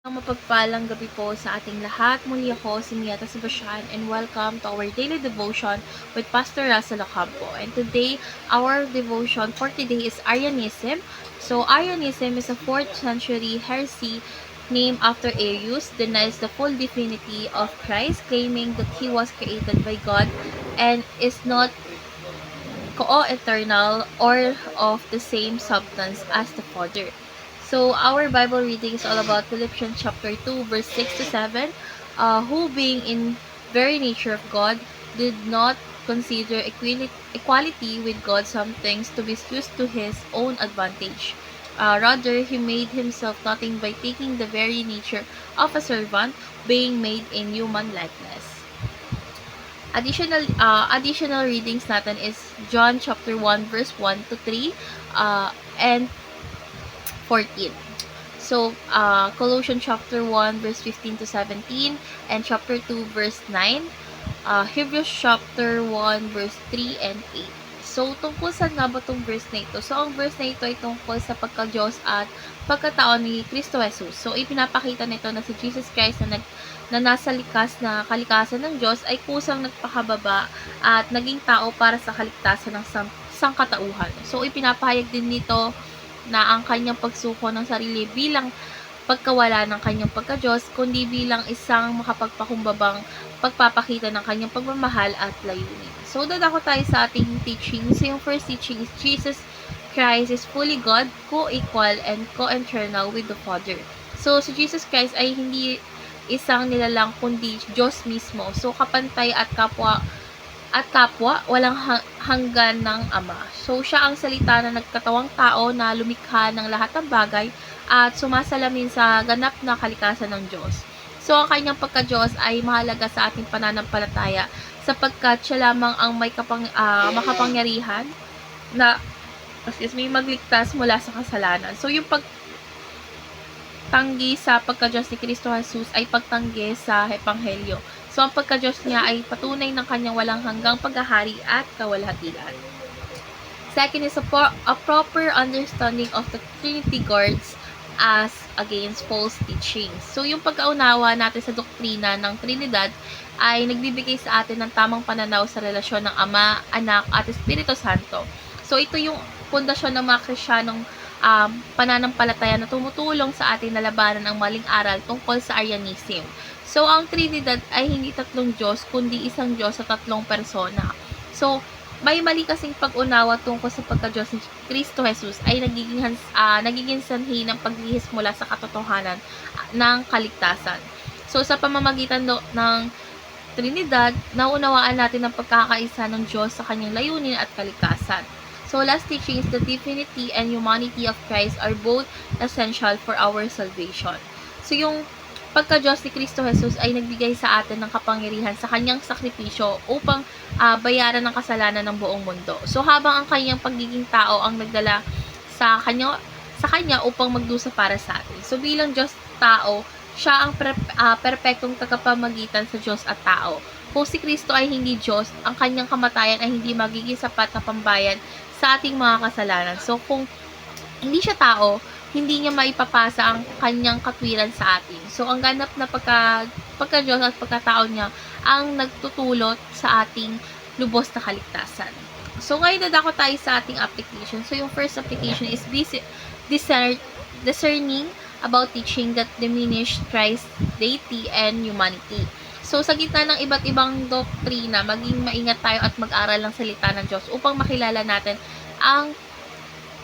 Mapagpalang gabi po sa ating lahat. Muli ako si Miata Sebastian and welcome to our daily devotion with Pastor Russell Ocampo. And today, our devotion for today is Arianism. So, Arianism is a 4th century heresy named after Arius, denies the full divinity of Christ, claiming that he was created by God and is not co-eternal or of the same substance as the Father. So, our Bible reading is all about Philippians chapter 2, verse 6 to 7, who being in very nature of God, did not consider equality with God some things to be used to his own advantage. Rather, he made himself nothing by taking the very nature of a servant, being made in human likeness. Additional readings natin is John chapter 1 verse 1 to 3 and 14. So, Colossians chapter 1 verse 15 to 17 and chapter 2 verse 9. Hebrews chapter 1 verse 3 and 8. So, tungkol saan nga ba itong verse na ito? So, ang verse na ito ay tungkol sa pagka-Diyos at pagkatao ni Kristo Jesus. So, ipinapakita nito na si Jesus Christ na nasa likas na kalikasan ng Diyos ay kusang nagpakababa at naging tao para sa kaligtasan ng sangkatauhan. So, ipinapahayag din nito na ang kanyang pagsuko ng sarili bilang pagkawala ng kanyang pagka-Diyos, kundi bilang isang makapagpakumbabang pagpapakita ng kanyang pagmamahal at layunin. So, dadako tayo sa ating teaching. So, yung first teaching is Jesus Christ is fully God, co-equal, and co-eternal with the Father. So, si Jesus Christ ay hindi isang nilalang kundi Diyos mismo. So, kapantay at kapwa walang hanggan ng Ama. So, siya ang salita na nagkatawang tao na lumikha ng lahat ng bagay at sumasalamin sa ganap na kalikasan ng Diyos. So, ang kanyang pagka-Diyos ay mahalaga sa ating pananampalataya sapagkat siya lamang ang may makapangyarihan na magligtas mula sa kasalanan. So, yung pagtanggi sa pagka-Diyos ni Kristo Jesus ay pagtanggi sa Ebanghelyo. So, ang pagka-Diyos niya ay patunay ng kanyang walang hanggang paghahari at kawalhatian. Second is a proper understanding of the Trinity guards as against false teachings. So, yung pagkaunawa natin sa doktrina ng Trinidad ay nagbibigay sa atin ng tamang pananaw sa relasyon ng Ama, Anak, at Espiritu Santo. So, ito yung pundasyon ng mga Kristiyanong pananampalataya na tumutulong sa atin na labanan ang maling aral tungkol sa Arianism. So, ang Trinidad ay hindi tatlong Diyos, kundi isang Diyos sa tatlong persona. So, may mali kasing pag-unawa tungkol sa pagka-Diyos ni Kristo Jesus ay nagiging sanhi ng paglihis mula sa katotohanan ng kaligtasan. So, sa pamamagitan ng Trinidad, naunawaan natin ang pagkakaisa ng Diyos sa kanyang layunin at kalikasan. So, last teaching is the divinity and humanity of Christ are both essential for our salvation. So, yung pagka-Diyos ni Kristo Jesus ay nagbigay sa atin ng kapangyarihan sa kanyang sakripisyo upang bayaran ng kasalanan ng buong mundo. So, habang ang kanyang pagiging tao ang nagdala sa kanya upang magdusa para sa atin. So, bilang Diyos tao, siya ang perpektong tagapamagitan sa Diyos at tao. Kung si Kristo ay hindi Diyos, ang kanyang kamatayan ay hindi magiging sapat na pambayad sa ating mga kasalanan. So, kung hindi siya tao, hindi niya maipapasa ang kanyang katwiran sa atin. So, ang ganap na pagka-Diyos at pagkatao niya ang nagtutulot sa ating lubos na kaligtasan. So, ngayon dadako tayo sa ating application. So, yung first application is discerning about teaching that diminish Christ's deity and humanity. So, sa gitna ng iba't ibang doktrina, maging maingat tayo at mag-aral ng salita ng Diyos upang makilala natin ang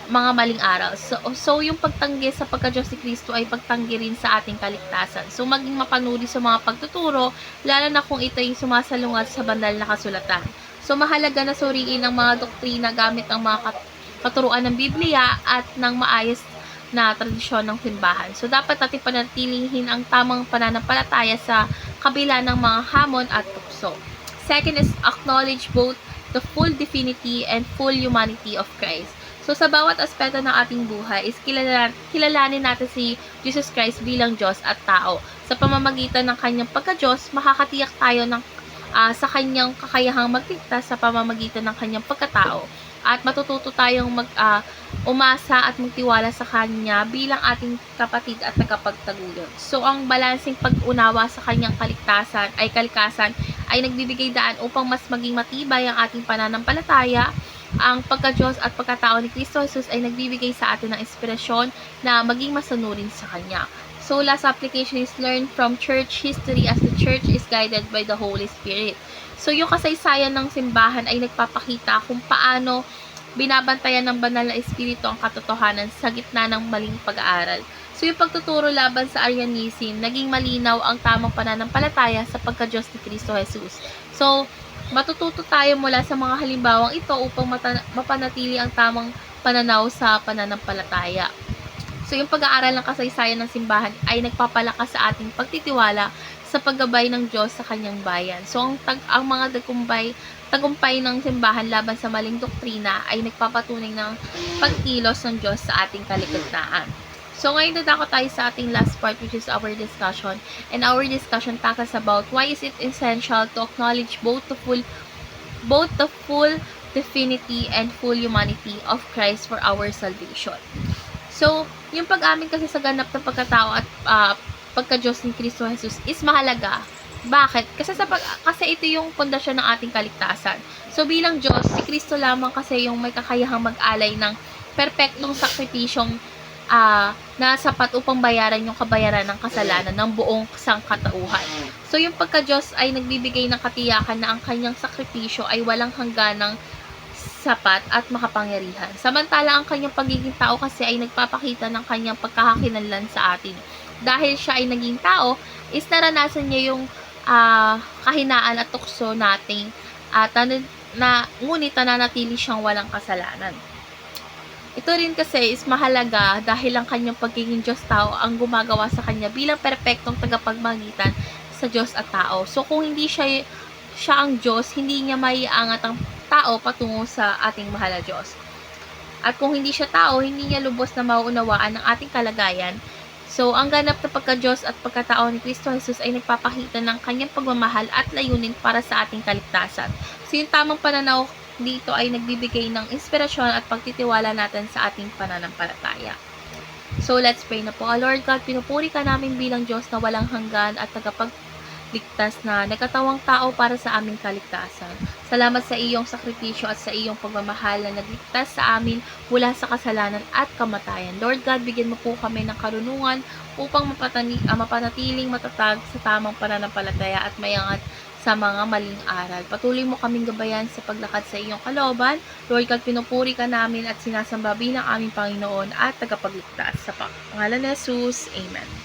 mga maling aral. So yung pagtanggi sa pagka-Diyos ni Kristo ay pagtanggi rin sa ating kaligtasan. So, maging mapanuri sa mga pagtuturo, lalo na kung ito ay sumasalungat sa banal na kasulatan. So, mahalaga na suriin ang mga doktrina gamit ang mga katuruan ng Biblia at ng maayos na tradisyon ng simbahan. So, dapat natin panatilihin ang tamang pananampalataya sa kabila ng mga hamon at tukso. Second is acknowledge both the full divinity and full humanity of Christ. So, sa bawat aspeto ng ating buhay is kilalanin natin si Jesus Christ bilang Diyos at tao. Sa pamamagitan ng kanyang pagka-Diyos, makakatiyak tayo sa kanyang kakayahang magligtas sa pamamagitan ng kanyang pagkatao. at matututo tayong umasa at magtiwala sa Kanya bilang ating kapatid at tagapagtaguyod. So, ang balanseng pag-unawa sa Kanyang kalikasan ay nagbibigay daan upang mas maging matibay ang ating pananampalataya. Ang pagka-Diyos at pagkatao ni Kristo Jesus ay nagbibigay sa atin ng inspirasyon na maging masanurin sa Kanya. So, last application is learn from church history as the church is guided by the Holy Spirit. So, yung kasaysayan ng simbahan ay nagpapakita kung paano binabantayan ng banal na espiritu ang katotohanan sa gitna ng maling pag-aaral. So, yung pagtuturo laban sa Arianism, naging malinaw ang tamang pananampalataya sa pagka-Diyos ni Kristo Jesus. So, matututo tayo mula sa mga halimbawang ito upang mapanatili ang tamang pananaw sa pananampalataya. So, yung pag-aaral ng kasaysayan ng simbahan ay nagpapalakas sa ating pagtitiwala sa paggabay ng Diyos sa Kanyang bayan. So, ang mga tagumpay ng simbahan laban sa maling doktrina ay nagpapatunay ng pagkilos ng Diyos sa ating kaligtaan. So, ngayon dadako tayo sa ating last part, which is our discussion. And our discussion tackles about why is it essential to acknowledge both the full divinity and full humanity of Christ for our salvation. So, yung pag-amin kasi sa ganap ng pagkatao at pagka-Diyos ni Kristo Jesus is mahalaga. Bakit? Kasi ito yung pundasyon ng ating kaligtasan. So, bilang Diyos, si Kristo lamang kasi yung may kakayahang mag-alay ng perpektong sakripisyong na sapat upang bayaran yung kabayaran ng kasalanan ng buong sangkatauhan. So, yung pagka-Diyos ay nagbibigay ng katiyakan na ang kanyang sakripisyo ay walang hangganang sapat at makapangyarihan. Samantala, ang kanyang pagiging tao kasi ay nagpapakita ng kanyang pagkakakinlanlan sa atin. Dahil siya ay naging tao, is naranasan niya yung kahinaan at tukso nating ngunit nananatili siyang walang kasalanan. Ito rin kasi is mahalaga dahil ang kanyang pagiging Diyos-tao ang gumagawa sa kanya bilang perpektong tagapagmagitan sa Diyos at tao. So, kung hindi siya ang Diyos, hindi niya maiangat ang tao patungo sa ating mahal na Diyos. At kung hindi siya tao, hindi niya lubos na mauunawaan ang ating kalagayan. So, ang ganap na pagka-Diyos at pagkatao ni Kristo Jesus ay nagpapakita ng kanyang pagmamahal at layunin para sa ating kaligtasan. So, yung tamang pananaw dito ay nagbibigay ng inspirasyon at pagtitiwala natin sa ating pananampalataya. So, let's pray na po. Lord God, pinupuri ka namin bilang Diyos na walang hanggan at tagapagligtas na nagkatawang tao para sa aming kaligtasan. Salamat sa iyong sakripisyo at sa iyong pagmamahal na nagligtas sa amin mula sa kasalanan at kamatayan. Lord God, bigyan mo po kami ng karunungan upang mapanatiling matatag sa tamang pananampalataya at mayangat sa mga maling aral. Patuloy mo kaming gabayan sa paglakad sa iyong kalooban. Lord God, pinupuri ka namin at sinasamba bilang aming Panginoon at tagapagligtas. Sa pangalan ni Jesus, Amen.